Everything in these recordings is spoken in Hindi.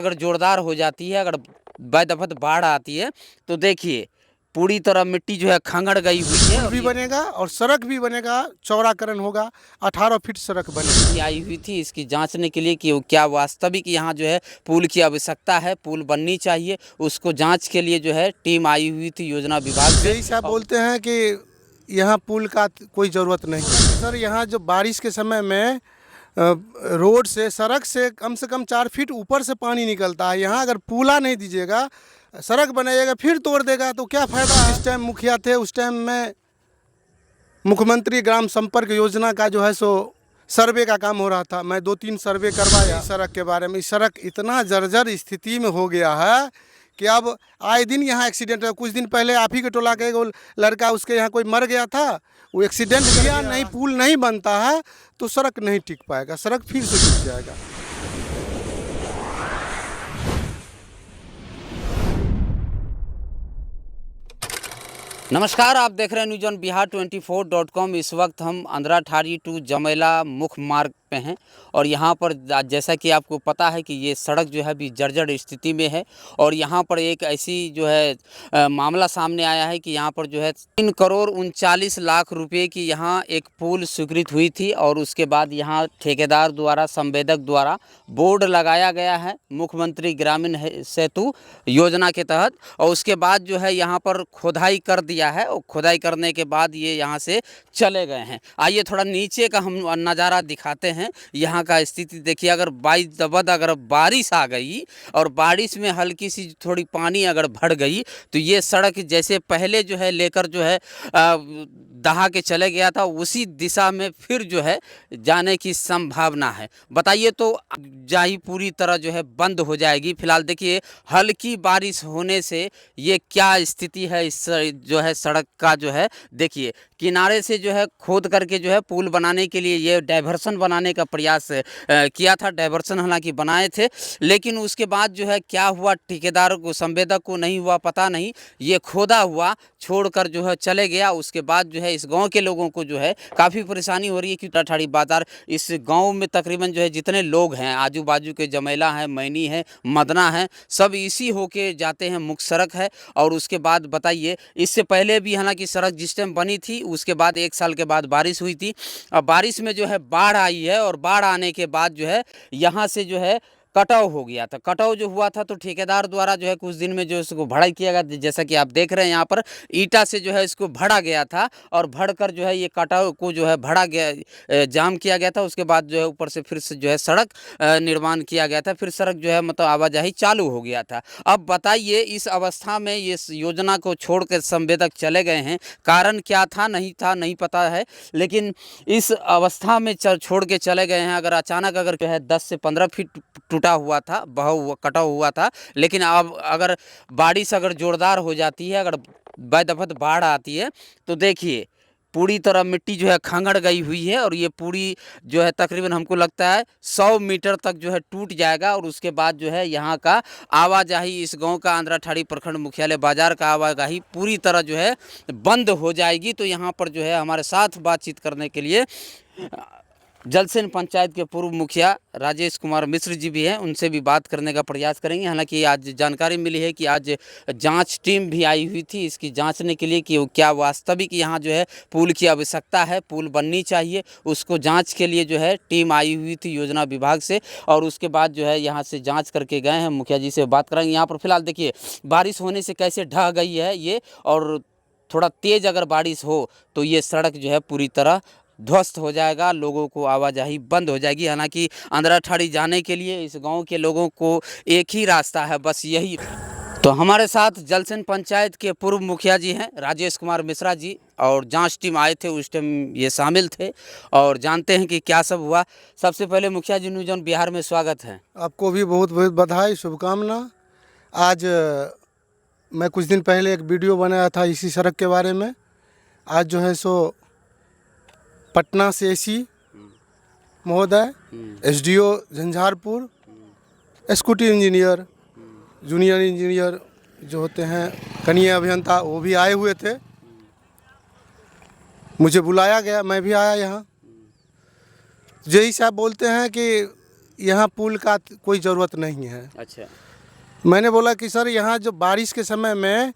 अगर जोरदार हो जाती है, अगर बेदफत बाढ़ आती है तो देखिए पूरी तरह मिट्टी जो है खंगड़ गई हुई है। पुल भी बनेगा और सड़क भी बनेगा, चौड़ाकरण होगा, 18 फीट सड़क बनेगी। आई हुई थी इसकी जांचने के लिए कि क्या वास्तविक यहाँ जो है पुल की आवश्यकता है, पुल बननी चाहिए, उसको जांच के लिए जो है टीम आई हुई थी योजना विभाग से। जैसे साहब बोलते हैं कि यहाँ पुल का कोई ज़रूरत नहीं है सर। यहाँ जो बारिश के समय में रोड से, सड़क से कम 4 फीट ऊपर से पानी निकलता है। यहाँ अगर पुला नहीं दीजिएगा, सड़क बनाइएगा फिर तोड़ देगा तो क्या फ़ायदा। इस टाइम मुखिया थे, उस टाइम में मुख्यमंत्री ग्राम संपर्क योजना का जो है सो सर्वे का काम हो रहा था। मैं 2-3 सर्वे करवाया इस सड़क के बारे में। सड़क इतना जर्जर स्थिति में हो गया है कि अब आए दिन यहाँ एक्सीडेंट है। कुछ दिन पहले आप ही के टोला के एगो लड़का, उसके यहाँ कोई मर गया था, वो एक्सीडेंट किया। नहीं, पुल नहीं बनता है तो सड़क नहीं टिक पाएगा, सड़क फिर से टूट जाएगा। नमस्कार, आप देख रहे हैं न्यूज़ ऑन बिहार 24.com। इस वक्त हम अंधराठाड़ी टू जमेला मुख्य मार्ग पे हैं और यहाँ पर जैसा कि आपको पता है कि ये सड़क जो है अभी जर्जर स्थिति में है। और यहाँ पर एक ऐसी जो है मामला सामने आया है कि यहाँ पर जो है 3,39,00,000 रुपये की यहाँ एक पुल स्वीकृत हुई थी और उसके बाद यहाँ ठेकेदार द्वारा, संवेदक द्वारा बोर्ड लगाया गया है मुख्यमंत्री ग्रामीण सेतु योजना के तहत। और उसके बाद जो है यहाँ पर खोदाई कर दिया है और खोदाई करने के बाद ये यहाँ से चले गए हैं। आइए थोड़ा नीचे का हम नज़ारा दिखाते हैं। यहाँ का स्थिति देखिए। अगर अगर बारिश आ गई और बारिश में हल्की सी थोड़ी पानी अगर भर गई तो ये सड़क जैसे पहले जो है लेकर जो है दहा के चले गया था, उसी दिशा में फिर जो है जाने की संभावना है। बताइए तो जाही पूरी तरह जो है बंद हो जाएगी। फिलहाल देखिए हल्की बारिश होने से ये क्या स्थिति है इस जो है सड़क का जो है। देखिए किनारे से जो है खोद करके जो है पुल बनाने के लिए ये डाइवर्सन बनाने का प्रयास किया था। डाइवर्सन हालांकि बनाए थे, लेकिन उसके बाद जो है क्या हुआ, ठेकेदार को, संवेदक को नहीं हुआ पता नहीं, ये खोदा हुआ छोड़कर जो है चले गया। उसके बाद जो है इस गांव के लोगों को जो है काफ़ी परेशानी हो रही है। क्योंकि अंधराठाड़ी बाजार, इस गांव में तकरीबन जो है जितने लोग हैं, आजू बाजू के जमेला है, मैनी है, मदना है, सब इसी होके जाते हैं। मुख्य सड़क है। और उसके बाद बताइए, इससे पहले भी हालांकि सड़क जिस टाइम बनी थी उसके बाद 1 साल के बाद बारिश हुई थी। अब बारिश में जो है बाढ़ आई है और बाढ़ आने के बाद जो है यहाँ से जो है कटाव हो गया था। कटाव जो हुआ था तो ठेकेदार द्वारा जो है कुछ दिन में जो इसको भड़ाई किया गया, जैसा कि आप देख रहे हैं यहाँ पर ईटा से जो है इसको भरा गया था और भर कर जो है ये कटाव को जो है भरा गया, जाम किया गया था। उसके बाद जो है ऊपर से फिर से जो है सड़क निर्माण किया गया था। फिर सड़क जो है मतलब आवाजाही चालू हो गया था। अब बताइए इस अवस्था में ये योजना को छोड़ कर संवेदक चले गए हैं, कारण क्या था नहीं पता है, लेकिन इस अवस्था में छोड़ के चले गए हैं। अगर अचानक अगर जो है 10 से 15 फीट टूटा हुआ था, कटा हुआ था, लेकिन अब अगर बारिश अगर जोरदार हो जाती है, अगर बेदफत बाढ़ आती है तो देखिए पूरी तरह मिट्टी जो है खंगड़ गई हुई है और ये पूरी जो है तकरीबन हमको लगता है 100 मीटर तक जो है टूट जाएगा। और उसके बाद जो है यहाँ का आवाजाही, इस गांव का अंधराठाड़ी प्रखंड मुख्यालय बाजार का आवाजाही पूरी तरह जो है बंद हो जाएगी। तो यहाँ पर जो है हमारे साथ बातचीत करने के लिए जलसेन पंचायत के पूर्व मुखिया राजेश कुमार मिश्र जी भी हैं, उनसे भी बात करने का प्रयास करेंगे। हालांकि आज जानकारी मिली है कि आज जांच टीम भी आई हुई थी इसकी जांचने के लिए कि क्या वास्तविक यहाँ जो है पुल की आवश्यकता है, पुल बननी चाहिए, उसको जांच के लिए जो है टीम आई हुई थी योजना विभाग से। और उसके बाद जो है यहाँ से जाँच करके गए हैं। मुखिया जी से बात करेंगे। यहाँ पर फिलहाल देखिए बारिश होने से कैसे ढह गई है ये, और थोड़ा तेज़ अगर बारिश हो तो ये सड़क जो है पूरी तरह ध्वस्त हो जाएगा, लोगों को आवाजाही बंद हो जाएगी। हालांकि अंधराठाड़ी जाने के लिए इस गांव के लोगों को एक ही रास्ता है, बस यही। तो हमारे साथ जलसेन पंचायत के पूर्व मुखिया जी हैं राजेश कुमार मिश्रा जी, और जांच टीम आए थे, उस टाइम ये शामिल थे और जानते हैं कि क्या सब हुआ। सबसे पहले मुखिया जी, न्यूज़ ऑन बिहार में स्वागत है। आपको भी बहुत बहुत बधाई, शुभकामना। आज मैं कुछ दिन पहले एक वीडियो बनाया था इसी सड़क के बारे में। आज जो है सो पटना से एसी महोदय, SDO Jhanjharpur, executive engineer, junior engineer जो होते हैं, कनीय अभियंता, वो भी आए हुए थे। मुझे बुलाया गया, मैं भी आया यहाँ। जय साहब बोलते हैं कि यहाँ पुल का कोई ज़रूरत नहीं है। अच्छा। मैंने बोला कि सर यहाँ जो बारिश के समय में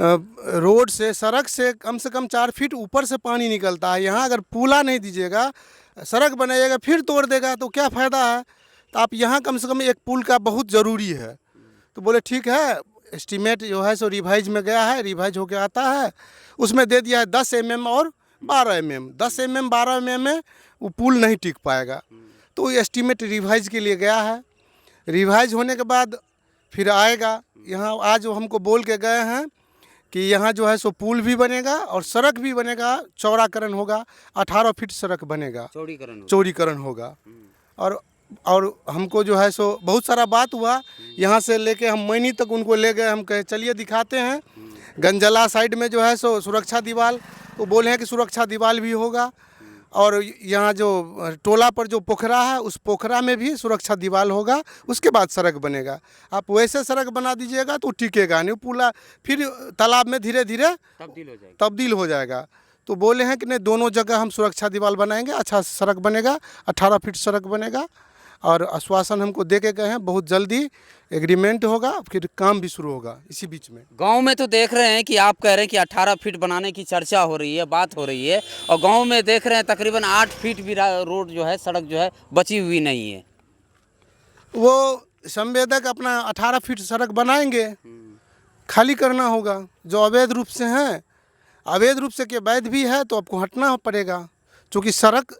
रोड से सड़क से कम 4 फीट ऊपर से पानी निकलता है। यहाँ अगर पुला नहीं दीजिएगा, सड़क बनाइएगा फिर तोड़ देगा तो क्या फ़ायदा है। तो आप यहाँ कम से कम एक पुल का बहुत ज़रूरी है। तो बोले ठीक है, एस्टीमेट जो है सो रिवाइज में गया है, रिवाइज होके आता है, उसमें दे दिया है 10 mm और 12 mm। 10 mm 12 mm में वो पुल नहीं टिक पाएगा। तो एस्टीमेट रिवाइज के लिए गया है। रिवाइज होने के बाद फिर आएगा। यहाँ आज वो हमको बोल के गए हैं कि यहाँ जो है सो पुल भी बनेगा और सड़क भी बनेगा, चौड़ाकरण होगा, 18 फीट सड़क बनेगा, चौड़ीकरण होगा। और हमको जो है सो बहुत सारा बात हुआ। यहाँ से लेके हम मैनी तक उनको ले गए। हम कहे चलिए दिखाते हैं। गंजला साइड में जो है सो सुरक्षा दीवार, वो बोले हैं कि सुरक्षा दीवार भी होगा। और यहाँ जो टोला पर जो पोखरा है, उस पोखरा में भी सुरक्षा दीवार होगा, उसके बाद सड़क बनेगा। आप वैसे सड़क बना दीजिएगा तो टिकेगा नहीं, पुला फिर तालाब में धीरे धीरे तब्दील हो जाएगा। तो बोले हैं कि नहीं, दोनों जगह हम सुरक्षा दीवार बनाएंगे, अच्छा सड़क बनेगा, 18 फीट सड़क बनेगा। और आश्वासन हमको दे के गए हैं, बहुत जल्दी एग्रीमेंट होगा, फिर काम भी शुरू होगा इसी बीच में। गांव में तो देख रहे हैं कि आप कह रहे हैं कि 18 फीट बनाने की चर्चा हो रही है, बात हो रही है, और गांव में देख रहे हैं तकरीबन 8 फीट भी रोड जो है, सड़क जो है बची हुई नहीं है। वो संवेदक अपना 18 फीट सड़क बनाएंगे, खाली करना होगा। जो अवैध रूप से हैं, अवैध रूप से के वैध भी है तो आपको हटना पड़ेगा। क्योंकि सड़क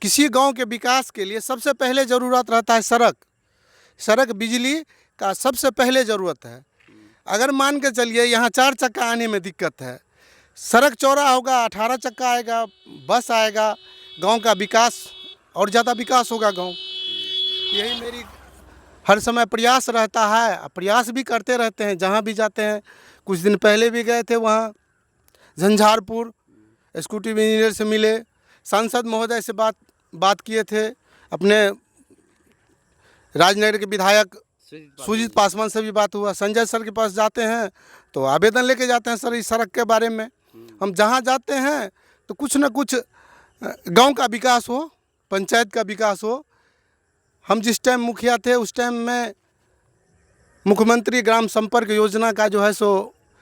किसी गांव के विकास के लिए सबसे पहले ज़रूरत रहता है सड़क बिजली का सबसे पहले ज़रूरत है। अगर मान के चलिए यहाँ 4 चक्का आने में दिक्कत है, सड़क चौड़ा होगा, 18 चक्का आएगा, बस आएगा, गांव का विकास और ज़्यादा विकास होगा गांव। यही मेरी हर समय प्रयास रहता है, प्रयास भी करते रहते हैं जहाँ भी जाते हैं। कुछ दिन पहले भी गए थे वहाँ झंझारपुर, एक्जीक्यूटिव इंजीनियर से मिले, सांसद महोदय से बात किए थे, अपने राजनगर के विधायक सुजीत पासवान से भी बात हुआ। संजय सर के पास जाते हैं तो आवेदन लेके जाते हैं, सर इस सड़क के बारे में। हम जहाँ जाते हैं तो कुछ न कुछ गांव का विकास हो, पंचायत का विकास हो। हम जिस टाइम मुखिया थे उस टाइम में मुख्यमंत्री ग्राम संपर्क योजना का जो है सो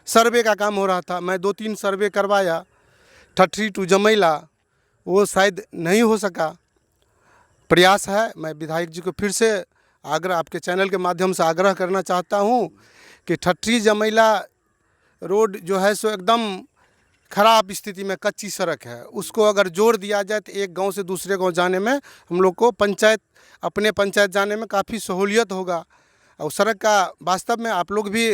सर्वे का काम हो रहा था। मैं 2-3 सर्वे करवाया, ठठरी टू जमैला, वो शायद नहीं हो सका। प्रयास है, मैं विधायक जी को फिर से आग्रह, आपके चैनल के माध्यम से आग्रह करना चाहता हूँ कि ठठरी जमैला रोड जो है सो एकदम ख़राब स्थिति में कच्ची सड़क है। उसको अगर जोड़ दिया जाए तो एक गांव से दूसरे गांव जाने में हम लोग को अपने पंचायत जाने में काफ़ी सहूलियत होगा। और सड़क का वास्तव में आप लोग भी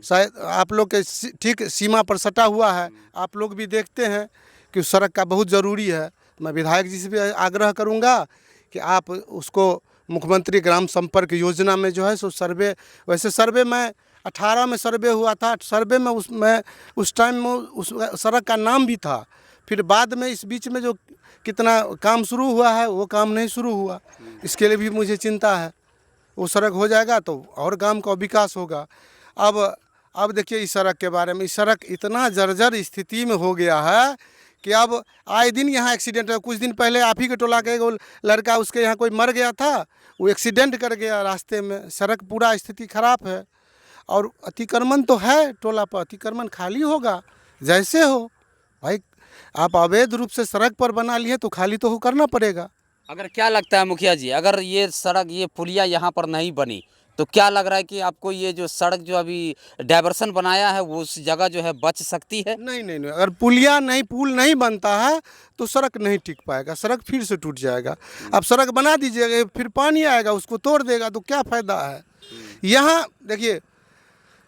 शायद आप लोग के ठीक सीमा पर सटा हुआ है, आप लोग भी देखते हैं कि उस सड़क का बहुत ज़रूरी है। मैं विधायक जी से भी आग्रह करूंगा कि आप उसको मुख्यमंत्री ग्राम संपर्क योजना में जो है सो सर्वे, वैसे सर्वे में 18 में सर्वे हुआ था, सर्वे में उस टाइम में उस सड़क का नाम भी था। फिर बाद में इस बीच में जो कितना काम शुरू हुआ है वो काम नहीं शुरू हुआ, इसके लिए भी मुझे चिंता है। वो सड़क हो जाएगा तो और गांव का विकास होगा। अब देखिए इस सड़क के बारे में, इस सड़क इतना जर्जर स्थिति में हो गया है कि अब आए दिन यहाँ एक्सीडेंट है। कुछ दिन पहले आप ही के टोला के लड़का, उसके यहाँ कोई मर गया था, वो एक्सीडेंट कर गया रास्ते में। सड़क पूरा स्थिति खराब है और अतिक्रमण तो है, टोला पर अतिक्रमण खाली होगा जैसे हो भाई। आप अवैध रूप से सड़क पर बना लिए तो खाली तो करना पड़ेगा। अगर क्या लगता है मुखिया जी, अगर ये सड़क, ये पुलिया यहाँ पर नहीं बनी तो क्या लग रहा है कि आपको ये जो सड़क जो अभी डायवर्सन बनाया है वो उस जगह जो है बच सकती है? नहीं, अगर पुल नहीं बनता है तो सड़क नहीं टिक पाएगा, सड़क फिर से टूट जाएगा। आप सड़क बना दीजिएगा, फिर पानी आएगा उसको तोड़ देगा तो क्या फ़ायदा है। यहाँ देखिए,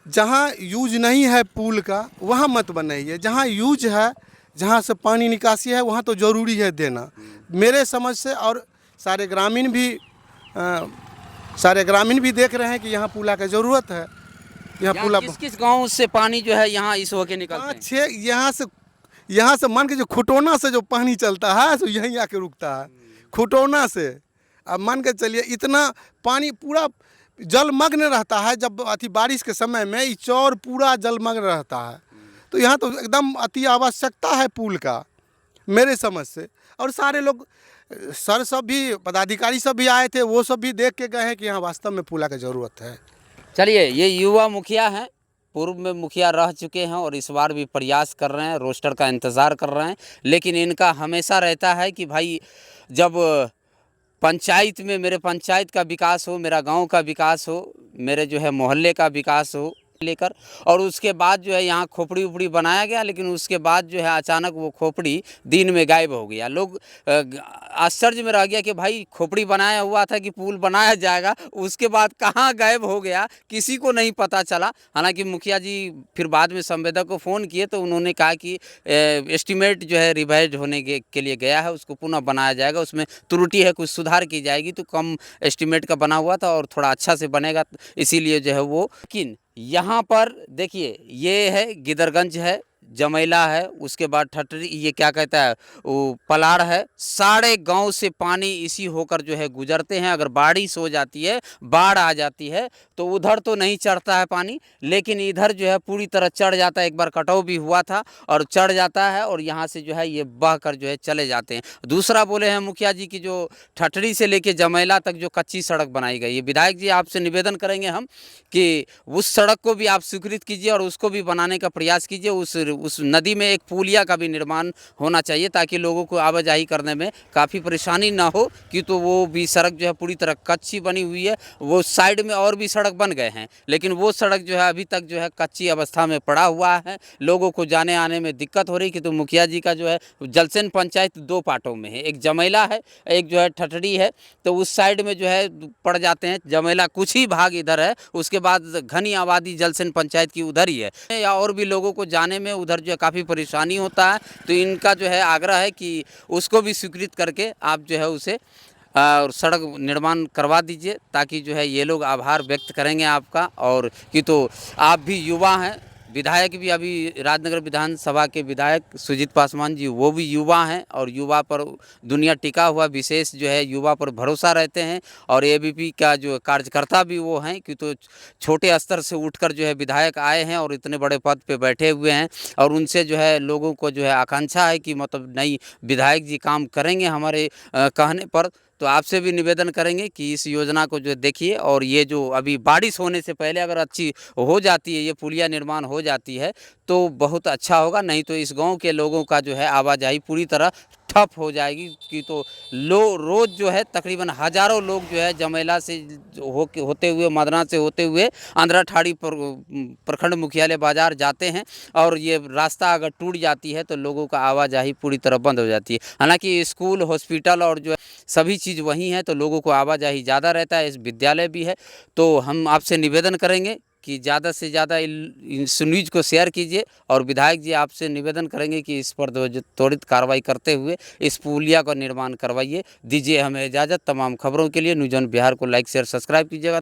जहाँ यूज नहीं है पुल का वहाँ मत बनाइए, जहाँ यूज है, जहाँ से पानी निकासी है वहाँ तो ज़रूरी है देना, मेरे समझ से। और सारे ग्रामीण भी देख रहे हैं कि यहाँ पुला की ज़रूरत है। यहाँ पुला किस गांव से पानी जो है यहाँ इस होके निकलता है? 5-6 यहाँ से मान के जो खुटौना से जो पानी चलता है तो यहीं आके रुकता है, खुटौना से। अब मान के चलिए इतना पानी पूरा जलमग्न रहता है। जब अति बारिश के समय में ये चौर पूरा जलमग्न रहता है, तो यहाँ तो एकदम अति आवश्यकता है पुल का मेरे समझ से। और सारे लोग सर सब भी, पदाधिकारी सब भी आए थे, वो सब भी देख के गए हैं कि यहाँ वास्तव में पुला की ज़रूरत है। चलिए, ये युवा मुखिया हैं, पूर्व में मुखिया रह चुके हैं और इस बार भी प्रयास कर रहे हैं, रोस्टर का इंतज़ार कर रहे हैं। लेकिन इनका हमेशा रहता है कि भाई जब पंचायत में मेरे पंचायत का विकास हो, मेरा गांव का विकास हो, मेरे जो है मोहल्ले का विकास हो लेकर, और उसके बाद जो है यहाँ खोपड़ी उपड़ी बनाया गया, लेकिन उसके बाद जो है अचानक वो खोपड़ी दिन में गायब हो गया। लोग आश्चर्य में रह गया कि भाई खोपड़ी बनाया हुआ था कि पुल बनाया जाएगा, उसके बाद कहाँ गायब हो गया किसी को नहीं पता चला। हालांकि मुखिया जी फिर बाद में संवेदक को फ़ोन किए तो उन्होंने कहा कि एस्टिमेट जो है रिवाइज होने के लिए गया है, उसको पुनः बनाया जाएगा, उसमें त्रुटि है, कुछ सुधार की जाएगी, तो कम एस्टिमेट का बना हुआ था और थोड़ा अच्छा से बनेगा, इसीलिए जो है वो। लेकिन यहाँ पर देखिए, ये है गिदरगंज है, जमैला है, उसके बाद ठटरी, ये क्या कहता है वो पलाड़ है। सारे गांव से पानी इसी होकर जो है गुजरते हैं। अगर बारिश हो जाती है, बाढ़ आ जाती है, तो उधर तो नहीं चढ़ता है पानी, लेकिन इधर जो है पूरी तरह चढ़ जाता है। एक बार कटाव भी हुआ था और चढ़ जाता है और यहाँ से जो है ये बह कर जो है चले जाते हैं। दूसरा बोले हैं मुखिया जी की जो ठटरी से लेके जमैला तक जो कच्ची सड़क बनाई गई है, विधायक जी आपसे निवेदन करेंगे हम कि उस सड़क को भी आप स्वीकृत कीजिए और उसको भी बनाने का प्रयास कीजिए। उस नदी में एक पुलिया का भी निर्माण होना चाहिए ताकि लोगों को आवाजाही करने में काफ़ी परेशानी ना हो, कि तो वो भी सड़क जो है पूरी तरह कच्ची बनी हुई है। वो साइड में और भी सड़क बन गए हैं, लेकिन वो सड़क जो है अभी तक जो है कच्ची अवस्था में पड़ा हुआ है, लोगों को जाने आने में दिक्कत हो रही। कि तो मुखिया जी का जो है जलसेन पंचायत दो पार्टों में है, एक जमैला है, एक जो है ठटरी है। तो उस साइड में जो है पड़ जाते हैं, जमैला कुछ ही भाग इधर है, उसके बाद घनी आबादी जलसेन पंचायत की उधर ही है, या और भी लोगों को जाने में उधर जो है काफ़ी परेशानी होता है। तो इनका जो है आग्रह है कि उसको भी स्वीकृत करके आप जो है उसे और सड़क निर्माण करवा दीजिए, ताकि जो है ये लोग आभार व्यक्त करेंगे आपका। और कि तो आप भी युवा हैं, विधायक भी अभी राजनगर विधानसभा के विधायक सुजीत पासवान जी, वो भी युवा हैं और युवा पर दुनिया टिका हुआ, विशेष जो है युवा पर भरोसा रहते हैं। और एबीपी का जो कार्यकर्ता भी वो हैं, कि तो छोटे स्तर से उठकर जो है विधायक आए हैं और इतने बड़े पद पे बैठे हुए हैं, और उनसे जो है लोगों को जो है आकांक्षा है कि मतलब नहीं, विधायक जी काम करेंगे हमारे कहने पर। तो आपसे भी निवेदन करेंगे कि इस योजना को जो देखिए, और ये जो अभी बारिश होने से पहले अगर अच्छी हो जाती है, ये पुलिया निर्माण हो जाती है, तो बहुत अच्छा होगा। नहीं तो इस गांव के लोगों का जो है आवाजाही पूरी तरह ठप हो जाएगी। कि तो रोज़ जो है तकरीबन हज़ारों लोग जो है जमैला से होते हुए, मदना से होते हुए आंध्रा ठाड़ी प्रखंड मुख्यालय बाज़ार जाते हैं, और ये रास्ता अगर टूट जाती है तो लोगों का आवाजाही पूरी तरह बंद हो जाती है। हालांकि स्कूल, हॉस्पिटल और जो सभी चीज़ वहीं है, तो लोगों को आवाजाही ज़्यादा रहता है, इस विद्यालय भी है। तो हम आपसे निवेदन करेंगे कि ज़्यादा से ज़्यादा इस न्यूज़ को शेयर कीजिए, और विधायक जी आपसे निवेदन करेंगे कि इस पर त्वरित कार्रवाई करते हुए इस पुलिया का निर्माण करवाइए। दीजिए हमें इजाज़त। तमाम खबरों के लिए न्यूज़ ऑन बिहार को लाइक, शेयर, सब्सक्राइब कीजिएगा।